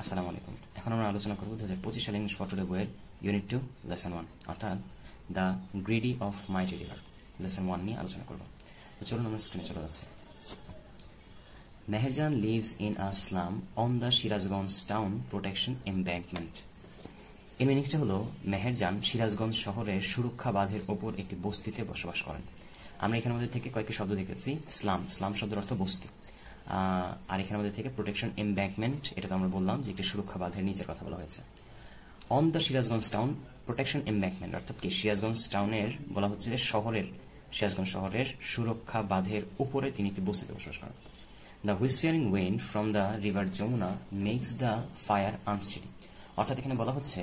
আসসালামু আলাইকুম। এখন আমরা আলোচনা করব 2025 সালে ইংলিশ ফর টুডে বইয়ের ইউনিট 2 লেসন 1 অর্থাৎ the greedy of mighty river lesson 1 নিয়ে আলোচনা করব। তো চলুন আমরা স্ক্রিনে চলে যাচ্ছি। Meherjan lives in a slum on the Sirajganj town protection embankment. এর মিনিংটা হলো মেহেরজান সিরাজগঞ্জ শহরের সুরক্ষা বাঁধের ওপর একটি বস্তিতে বসবাস করেন। আমরা এখানের মধ্যে থেকে কয়েকটি শব্দ দেখেছি। স্লাম, স্লাম শব্দের অর্থ বস্তি। আর এখানের মধ্যে থেকে প্রোটেকশন এমব্যাঙ্কমেন্ট, এটা তো আমরা বললাম যে একটি সুরক্ষা বাঁধের নিচের কথা বলা হয়েছে। On the Sirajganj town protection embankment অর্থাৎ কি সিরাজগঞ্জ টাউনের বলা হচ্ছে যে শহরের, সিরাজগঞ্জ শহরের সুরক্ষা বাঁধের উপরে তিনি একটি বস্তিতে বসবাস করেন। The whispering wind from the river Jamuna makes the fire unsteady. অর্থাৎ এখানে বলা হচ্ছে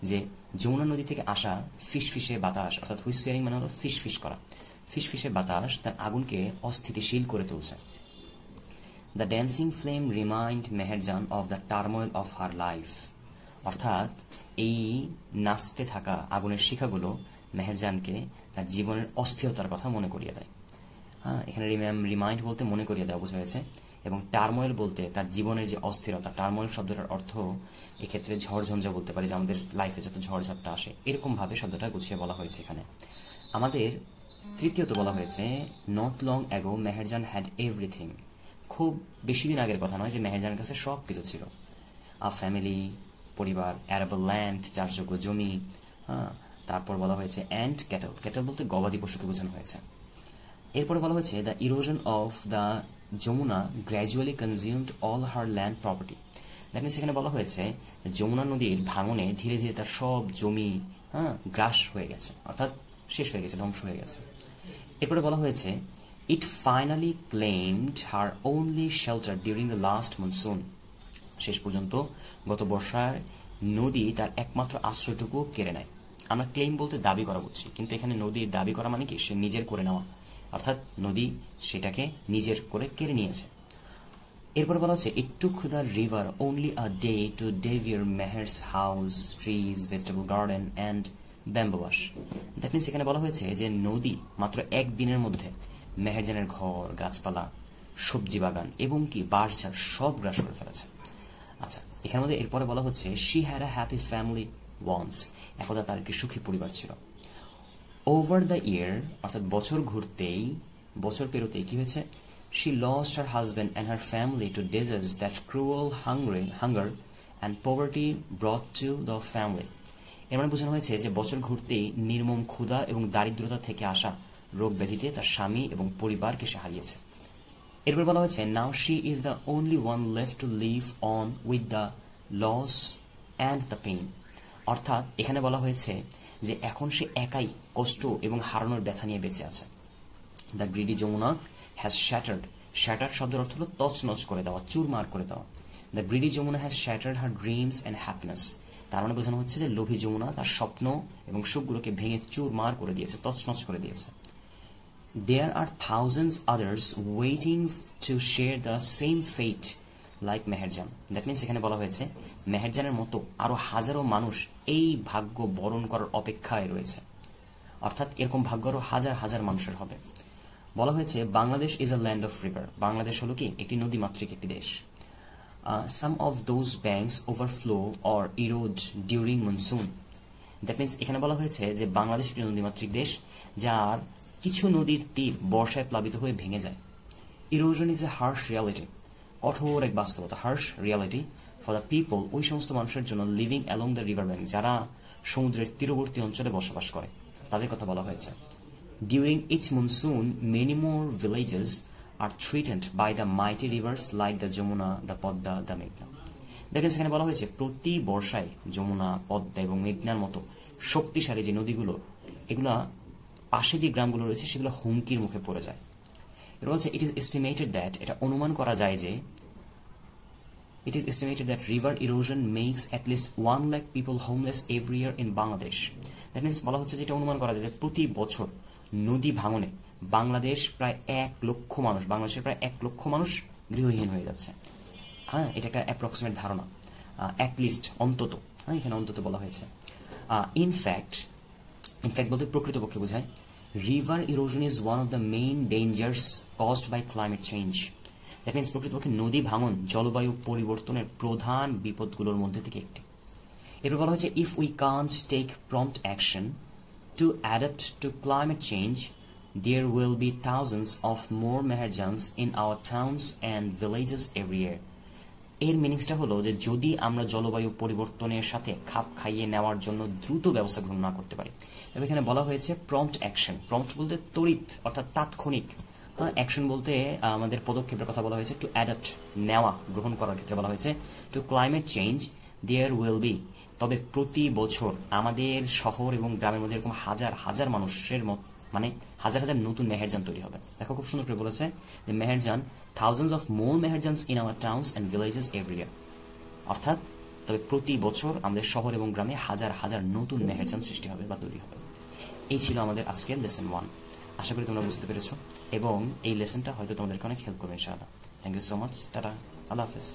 যে যমুনা নদী থেকে আসা ফিসফিসে বাতাস, অর্থাৎ হুইসফিয়ারিং মানে হলো ফিসফিস করা, ফিসফিসে বাতাস তার আগুনকে অস্থিতিশীল করে তুলছে। The dancing flame remind Meherjaan of the turmoil of her life. অর্থাৎ এই নাচতে থাকা আগুনের শিখাগুলো মেহেরজানকে তার জীবনের অস্থিরতার কথা মনে করিয়ে দেয়। এখানে রিমাইন্ড বলতে মনে করিয়ে দেওয়া বোঝা হয়েছে, এবং টার্মোয়েল বলতে তার জীবনের যে অস্থিরতা। টার্মোয়েল শব্দটার অর্থ এক্ষেত্রে ঝড়ঝঞ্ঝা বলতে পারি, যে আমাদের লাইফে যত ঝড়ঝাপটা আসে, এরকম ভাবে শব্দটা গুছিয়ে বলা হয়েছে এখানে। আমাদের তৃতীয়ত বলা হয়েছে not long ago Meherjaan had everything. খুব বেশি দিন আগের কথা নয় যে মেহেরজানের কাছে সব কিছু ছিল। আ ফ্যামিলি, পরিবার, অ্যারেবল ল্যান্ড, চাষযোগ্য জমি, তারপর বলা হয়েছে অ্যান্ড ক্যাটল, ক্যাটল বলতে গবাদি পশুকে বোঝানো হয়েছে। এরপরে বলা হয়েছে the erosion of the Jamuna gradually consumed all her land property. That means এখানে বলা হয়েছে যমুনা নদীর ভাঙনে ধীরে ধীরে তার সব জমি গ্রাস হয়ে গেছে, অর্থাৎ শেষ হয়ে গেছে, ধ্বংস হয়ে গেছে। এরপরে বলা হয়েছে ইট finally claimed her only shelter during the last monsoon. শেষ পর্যন্ত গত বর্ষায় নদী তার একমাত্র আশ্রয়টুকু কেড়ে নেয়। আমরা ক্লেইম বলতে দাবি করা বুঝছি, কিন্তু এখানে নদীর দাবি করা মানে কি সে নিজের করে নেওয়া, অর্থাৎ নদী সেটাকে নিজের করে কেড়ে নিয়েছে। এরপরে বলা হচ্ছে it took the river only a day to devour Meher's house, trees, vegetable garden and bamboo wash. That means এখানে বলা হয়েছে যে নদী মাত্র একদিনের মধ্যে মেহেরজানের ঘর, গাছপালা, সবজি বাগান এবং কি বাঁশঝাড় সব গ্রাস করে ফেলেছে। আচ্ছা, এখানের মধ্যে এরপরে বলা হচ্ছে she had a happy family once. একদা তার একটি সুখী পরিবার ছিল। ওভার দ্য ইয়ার অর্থাৎ বছর পেরোতেই কি হয়েছে, she lost her husband and her family two disease that cruel hunger and poverty ব্রট to the family. এর মানে বোঝানো হয়েছে যে বছর ঘুরতেই নির্মম ক্ষুধা এবং দারিদ্রতা থেকে আসা রোগ ব্যাধিতে তার স্বামী এবং পরিবারকে সে হারিয়েছে। এরপর বলা হয়েছে now she is the only one left to live on with the loss and the pain. অর্থাৎ এখানে বলা হয়েছে যে এখন সে একাই কষ্ট এবং হারানোর ব্যথা নিয়ে বেঁচে আছে। The greedy Jamuna has shattered, shattered শব্দের অর্থ হলো তছনছ করে দেওয়া, চুরমার করে দেওয়া। The greedy Jamuna has shattered her dreams and happiness. তার মানে বোঝানো হচ্ছে যে লোভী যমুনা তার স্বপ্ন এবং সুখগুলোকে ভেঙে চুরমার করে দিয়েছে, তছনছ করে দিয়েছে। There are thousands others waiting to share the same fate like Meherjaan. That means এখানে বলা হয়েছে মেহেরজানের মতো আরো হাজারো মানুষ এই ভাগ্য বরণ করার অপেক্ষায় রয়েছে, অর্থাৎ এরকম ভাগ্য আরো হাজার হাজার মানুষের হবে। বলা হয়েছে Bangladesh is a land of river. Bangladesh হলো কি একটি নদীমাতৃক একটি দেশ। Some of those banks overflow or erode during monsoon. That means এখানে বলা হয়েছে যে বাংলাদেশ একটি নদীমাতৃক দেশ যার কিছু নদীর তীর বর্ষায় প্লাবিত হয়ে ভেঙে যায়। Erosion is a harsh reality, কঠোর এক বাস্তবতা, harsh reality for the people, ওই সমস্ত মানুষের জন্য living along the river bank, যারা সমুদ্রের তীরবর্তী অঞ্চলে বসবাস করে, তাদের কথা বলা হয়েছে। During each monsoon many more villages are threatened by the mighty rivers like the Jamuna, the Padma, the মেঘনা। দেখেন সেখানে বলা হয়েছে প্রতি বর্ষায় যমুনা, পদ্মা এবং মেঘনার মতো শক্তিশালী যে নদীগুলো, এগুলা পাশে যে গ্রামগুলো রয়েছে সেগুলো হুমকির মুখে পড়ে যায়। এটা বলছে ইট ইজ এস্টিমেটেড দ্যাট, এটা অনুমান করা যায় যে it is estimated that river erosion makes at least 1 lakh people homeless every year in Bangladesh. That means বলা হচ্ছে যেটা অনুমান করা যায় যে প্রতি বছর নদী ভাঙনে বাংলাদেশের প্রায় 1 লক্ষ মানুষ গৃহহীন হয়ে যাচ্ছে। এটা একটা অ্যাপ্রক্সিমেট ধারণা, অ্যাটলিস্ট অন্তত, এখানে অন্তত বলা হয়েছে। ইনফ্যাক্ট বলতে প্রকৃতপক্ষে বোঝায় river erosion is one of the main dangers caused by climate change. That means প্রকৃতপক্ষে নদী ভাঙন জলবায়ু পরিবর্তনের প্রধান বিপদগুলোর মধ্যে থেকে একটি। এরপর বলা হয়েছে if we can't take prompt action to adapt to climate change there will be thousands of more meherjans in our towns and villages every year. এর মিনিংসটা হলো যে যদি আমরা জলবায়ু পরিবর্তনের সাথে খাপ খাইয়ে নেওয়ার জন্য দ্রুত ব্যবস্থা গ্রহণ না করতে পারি, তবে এখানে বলা হয়েছে প্রম্পট অ্যাকশন। প্রম্পট বলতে তড়িৎ অর্থাৎ তাৎক্ষণিক, অ্যাকশন বলতে আমাদের পদক্ষেপের কথা বলা হয়েছে। টু অ্যাডাপ্ট নেওয়া, গ্রহণ করার ক্ষেত্রে বলা হয়েছে to climate change there will be, তবে প্রতি বছর আমাদের শহর এবং গ্রামের মধ্যে এরকম হাজার হাজার মানুষের মানে হাজার হাজার নতুন মেহেরজান তৈরি হবে। দেখো খুব সুন্দর করে বলেছে যে Meherjaan thousands of more Meherjan's in our towns and villages every year, অর্থাৎ তবে প্রতি বছর আমাদের শহর এবং গ্রামে হাজার হাজার নতুন মেহেরজান সৃষ্টি হবে বা তৈরি হবে। এই ছিল আমাদের আজকের লেসন 1। আশা করি তোমরা বুঝতে পেরেছো এবং এই লেসনটা হয়তো তোমাদেরকে অনেক হেল্প করবে ইনশাআল্লাহ। Thank you so much. Tata, আল্লাহ হাফেজ।